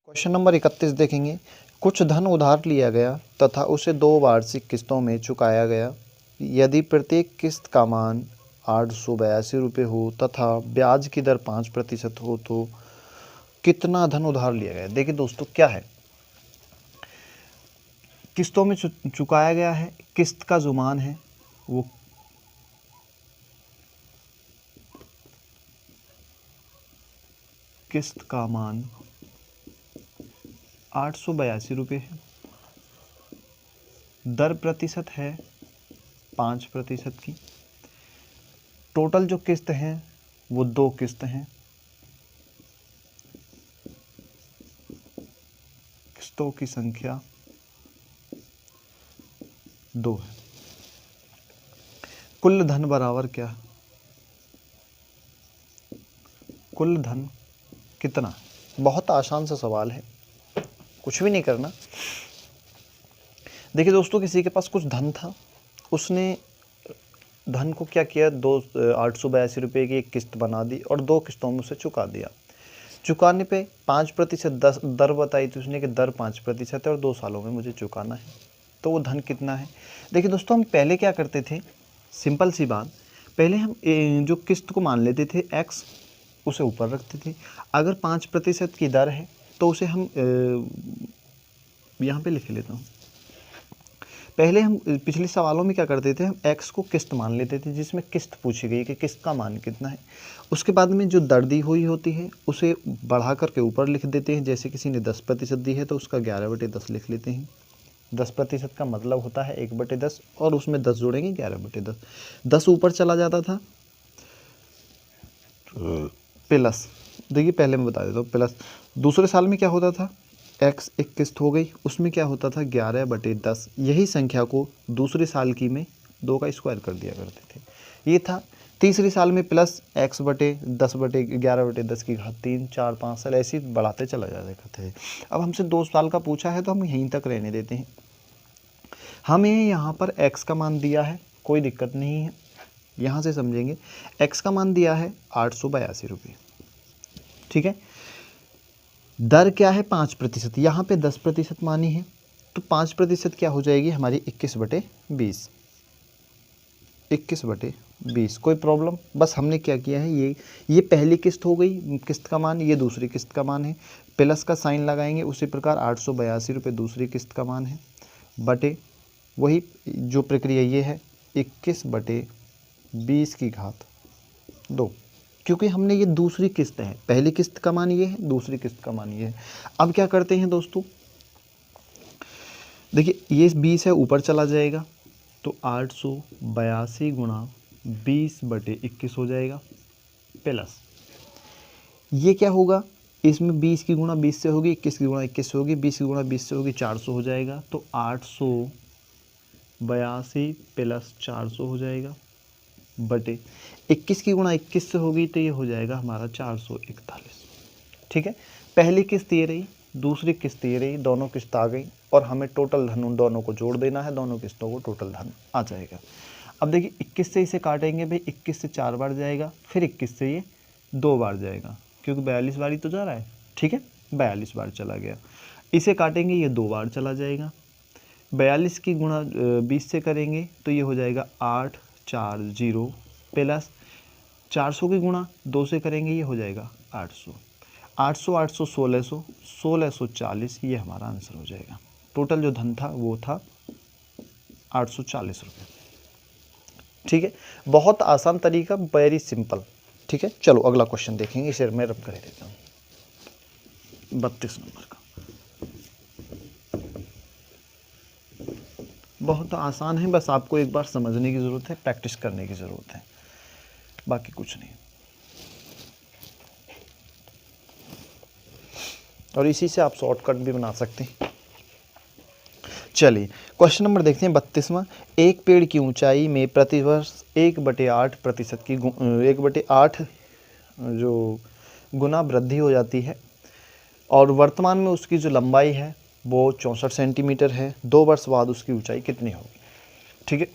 Question number 31 देखेंगे। कुछ धन उधार लिया गया तथा उसे 2 वार्षिक किस्तों में चुकाया गया। यदि प्रत्येक किस्त का मान 882 रुपये हो तथा ब्याज की दर 5% हो तो कितना धन उधार लिया गया। देखिए दोस्तों, क्या है, किस्तों में चुकाया गया है। किस्त का जो मान है वो किस्त का मान 882 रुपये है। दर प्रतिशत है 5% की। टोटल जो किस्त हैं वो 2 किस्त हैं। किस्तों की संख्या 2 है। कुल धन बराबर क्या है? कुल धन कितना? बहुत आसान सा सवाल है, कुछ भी नहीं करना। देखिए दोस्तों, किसी के पास कुछ धन था, उसने धन को क्या किया, 882 रुपये की एक किस्त बना दी और 2 किस्तों में उसे चुका दिया। चुकाने पे 5% दर बताई थी उसने कि दर 5% है और 2 सालों में मुझे चुकाना है। तो वो धन कितना है? देखिए दोस्तों, हम पहले क्या करते थे, सिंपल सी बात, पहले हम जो किस्त को मान लेते थे x, उसे ऊपर रखते थे। अगर 5% की दर है तो उसे हम यहाँ पे लिख लेता हूँ। पहले हम पिछले सवालों में क्या करते थे, हम x को किस्त मान लेते थे जिसमें किस्त पूछी गई कि किस्त का मान कितना है। उसके बाद में जो दर दी हुई होती है उसे बढ़ा करके ऊपर लिख देते हैं। जैसे किसी ने 10% दी है तो उसका 11/10 लिख लेते हैं। 10% का मतलब होता है 1/10 और उसमें 10 जोड़ेंगे 11/10। 10 ऊपर चला जाता था प्लस, देखिए पहले मैं बता देता हूँ, प्लस दूसरे साल में क्या होता था, x एक किस्त हो गई, उसमें क्या होता था 11/10। यही संख्या को दूसरे साल की में 2 का स्क्वायर कर दिया करते थे। ये था। तीसरे साल में प्लस x/10/11/10 की घात 3, 4, 5 साल ऐसे ही बढ़ाते चला जाते थे। अब हमसे 2 साल का पूछा है तो हम यहीं तक रहने देते हैं। हमें यहाँ पर x का मान दिया है, कोई दिक्कत नहीं है, यहाँ से समझेंगे। x का मान दिया है 882 रुपये, ठीक है। दर क्या है 5%, यहाँ पे 10% मानी है तो 5% क्या हो जाएगी हमारी 21/20। 21/20, कोई प्रॉब्लम? बस हमने क्या किया है, ये पहली किस्त हो गई, किस्त का मान, ये दूसरी किस्त का मान है, प्लस का साइन लगाएंगे। उसी प्रकार 882 रुपये दूसरी किस्त का मान है, बटे वही जो प्रक्रिया ये है 21/20 की घात 2, क्योंकि हमने ये दूसरी किस्त है, पहली किस्त का मान ये है, दूसरी किस्त का मान ये है। अब क्या करते हैं दोस्तों, देखिए ये 20 है, ऊपर चला जाएगा तो 882 गुणा 20/21 हो जाएगा, प्लस ये क्या होगा, इसमें 20 की गुणा 20 से होगी, 21 की गुणा 21 से होगी, 20 की गुणा 20 से होगी, 400 हो जाएगा। तो 882 प्लस 400 हो जाएगा, बटे 21 की गुणा 21 से होगी तो ये हो जाएगा हमारा 441, ठीक है। पहली किस्त ये रही, दूसरी किस्त ये रही, दोनों किस्त आ गई और हमें टोटल धन उन दोनों को जोड़ देना है, दोनों किस्तों को टोटल धन आ जाएगा। अब देखिए 21 से इसे काटेंगे भाई, 21 से 4 बार जाएगा, फिर 21 से ये 2 बार जाएगा, क्योंकि 42 बार ही तो जा रहा है, ठीक है, 42 बार चला गया। इसे काटेंगे, ये 2 बार चला जाएगा। 42 की गुणा 20 से करेंगे तो ये हो जाएगा 840 प्लस 400 की गुणा 2 से करेंगे, ये हो जाएगा 800, 800, 800, 1600, 1640, ये हमारा आंसर हो जाएगा। टोटल जो धन था वो था 840 रुपये, ठीक है। बहुत आसान तरीका, वेरी सिंपल, ठीक है। चलो अगला क्वेश्चन देखेंगे, इसे मैं रब कर देता हूँ, 32 नंबर का। बहुत आसान है, बस आपको एक बार समझने की ज़रूरत है, प्रैक्टिस करने की ज़रूरत है, बाकी कुछ नहीं। और इसी से आप शॉर्टकट भी बना सकते हैं। चलिए क्वेश्चन नंबर देखते हैं 32वां। एक पेड़ की ऊंचाई में प्रतिवर्ष 1/8% की 1/8 जो गुना वृद्धि हो जाती है और वर्तमान में उसकी जो लंबाई है वो 64 सेंटीमीटर है। 2 वर्ष बाद उसकी ऊंचाई कितनी होगी, ठीक है।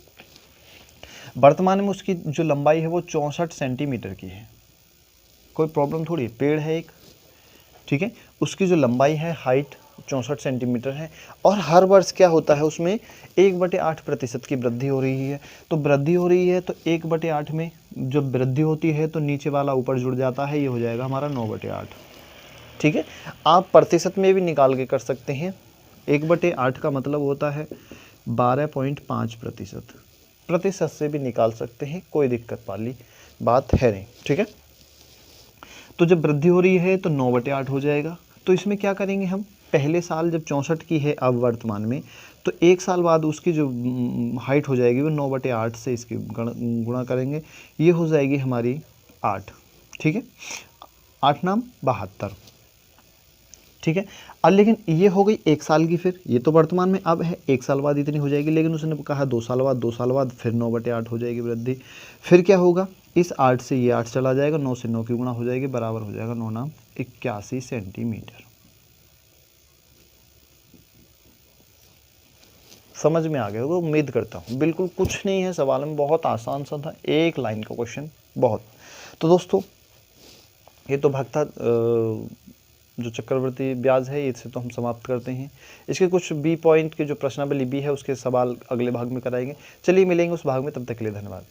वर्तमान में उसकी जो लंबाई है वो 64 सेंटीमीटर की है, कोई प्रॉब्लम थोड़ी, पेड़ है एक, ठीक है। उसकी जो लंबाई है, हाइट 64 सेंटीमीटर है, और हर वर्ष क्या होता है उसमें 1/8% की वृद्धि हो रही है। तो वृद्धि हो रही है तो 1/8 में जब वृद्धि होती है तो नीचे वाला ऊपर जुड़ जाता है, ये हो जाएगा हमारा 9/8। ठीक है। आप प्रतिशत में भी निकाल के कर सकते हैं। 1/8 का मतलब होता है 12.5%। प्रतिशत से भी निकाल सकते हैं, कोई दिक्कत वाली बात है नहीं। ठीक है। तो जब वृद्धि हो रही है तो 9/8 हो जाएगा। तो इसमें क्या करेंगे हम, पहले साल जब 64 की है अब वर्तमान में, तो एक साल बाद उसकी जो हाइट हो जाएगी वो 9/8 से इसकी गुणा करेंगे, ये हो जाएगी हमारी 8। ठीक है। 8 नाम 72। ठीक है। अब लेकिन ये हो गई एक साल की, फिर ये तो वर्तमान में अब है, एक साल बाद इतनी हो जाएगी, लेकिन उसने कहा 2 साल बाद, 2 साल बाद फिर 9/8 हो जाएगी वृद्धि। फिर क्या होगा, इस 8 से ये 8 चला जाएगा, 9 से 9 की गुणा हो जाएगी, बराबर हो जाएगा 9 नाम 81 सेंटीमीटर। समझ में आ गया होगा, उम्मीद करता हूँ। बिल्कुल कुछ नहीं है सवाल में, बहुत आसान सा था, एक लाइन का क्वेश्चन बहुत। तो दोस्तों ये तो भागता जो चक्रवर्ती ब्याज है इससे तो हम समाप्त करते हैं। इसके कुछ बी पॉइंट के जो प्रश्नावली बी है उसके सवाल अगले भाग में कराएंगे। चलिए मिलेंगे उस भाग में, तब तक के लिए धन्यवाद।